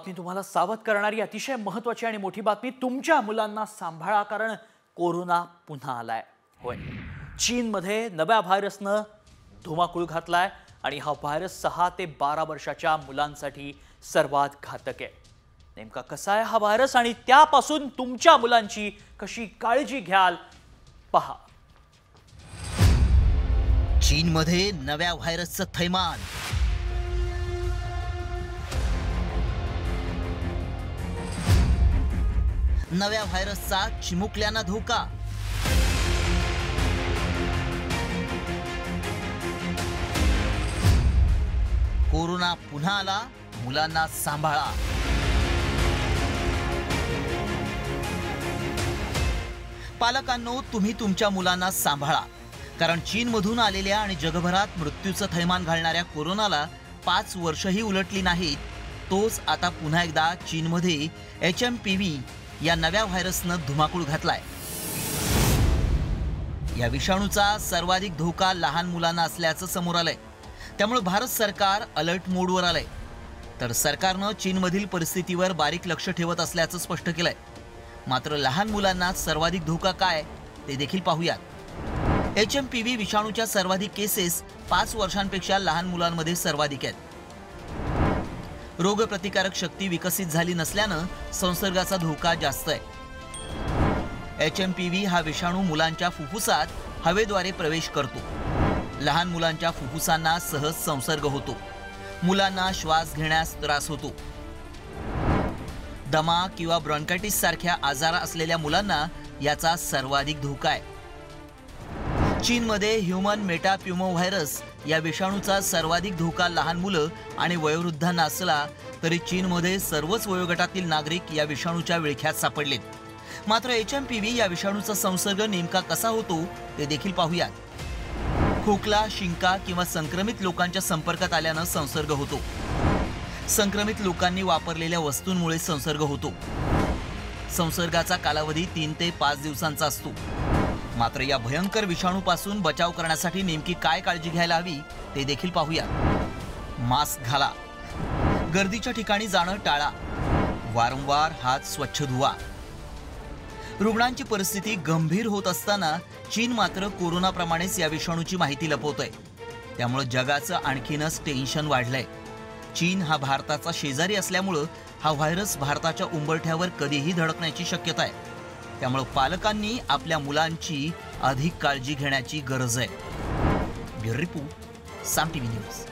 बातमी तुम्हाला सावध करणारी अतिशय महत्त्वाची आणि मोठी बातमी। तुमच्या मुलांना सांभाळा, कारण कोरोना पुन्हा आलाय। होय, चीनमध्ये नव्या व्हायरसनं धुमाकूळ घातलाय आणि हा व्हायरस 6 ते 12 वर्षाच्या मुलांसाठी सर्वात घातक आहे। नेमका कसा आहे हा व्हायरस आणि त्यापासून तुमच्या मुलांची कशी काळजी घ्याल पहा। चीनमध्ये नव्या व्हायरसचं थैमान। नव्या व्हायरसचा चिमुकल्यांना धोका। कोरोना पुन्हा आला, मुलांना सांभाळा। पालकांनो, तुम्ही तुमच्या मुलांना सांभाळा, कारण चीनमधून आलेल्या आणि जगभरात मृत्यूचं थैमान घालणाऱ्या कोरोनाला 5 वर्षही उलटली नाहीत, तोच आता पुन्हा एकदा चीनमध्ये HMPV या नव्या व्हायरसनं धुमाकूळ घातलाय। या विषाणूचा सर्वाधिक धोका लहान मुलांना असल्याचं समोर आलंय, त्यामुळे भारत सरकार अलर्ट मोडवर आलंय। तर सरकारनं चीनमधील परिस्थितीवर बारीक लक्ष ठेवत असल्याचं स्पष्ट केलंय। मात्र लहान मुलांना सर्वाधिक धोका काय ते देखील पाहूयात। HMPV विषाणूच्या सर्वाधिक केसेस 5 वर्षांपेक्षा लहान मुलांमध्ये सर्वाधिक आहेत। रोगप्रतिकारक शक्ती विकसित झाली नसल्यानं संसर्गाचा धोका जास्त आहे। HMPV हा विषाणू मुलांच्या फुफ्फुसात हवेद्वारे प्रवेश करतो। लहान मुलांच्या फुफ्फुसांना सहज संसर्ग होतो। मुलांना श्वास घेण्यास त्रास होतो। दमा किंवा ब्रॉन्कायटिस सारख्या आजार असलेल्या मुलांना याचा सर्वाधिक धोका आहे। चीनमध्ये ह्यूमन मेटाप्युमो व्हायरस या विषाणूचा सर्वाधिक धोका लहान मुलं आणि वयोवृद्धांना असला तरी चीनमध्ये सर्वच वयोगटातील नागरिक या विषाणूच्या विळख्यात सापडलेत। मात्र HMPV या विषाणूचा संसर्ग नेमका कसा होतो ते देखील पाहूयात। खोकला, शिंका किंवा संक्रमित लोकांच्या संपर्कात आल्यानं संसर्ग होतो। संक्रमित लोकांनी वापरलेल्या वस्तूंमुळे संसर्ग होतो। संसर्गाचा कालावधी 3 ते 5 दिवसांचा असतो। मात्र या भयंकर विषाणूपासून बचाव करण्यासाठी नेमकी काय काळजी घ्यायला हवी ते देखील पाहूया। मास्क घाला, गर्दीच्या ठिकाणी जाणं टाळा, वारंवार हात स्वच्छ धुवा। रुग्णांची परिस्थिती गंभीर होत असताना चीन मात्र कोरोनाप्रमाणेच या विषाणूची माहिती लपवतोय, त्यामुळे जगाचं आणखीनच टेन्शन वाढलंय। चीन हा भारताचा शेजारी असल्यामुळे हा व्हायरस भारताच्या उंबरठ्यावर कधीही धडकण्याची शक्यता आहे, त्यामुळे पालकांनी आपल्या मुलांची अधिक काळजी घेण्याची गरज आहे। ब्युरो रिपोर्ट, साम टीव्ही न्यूज।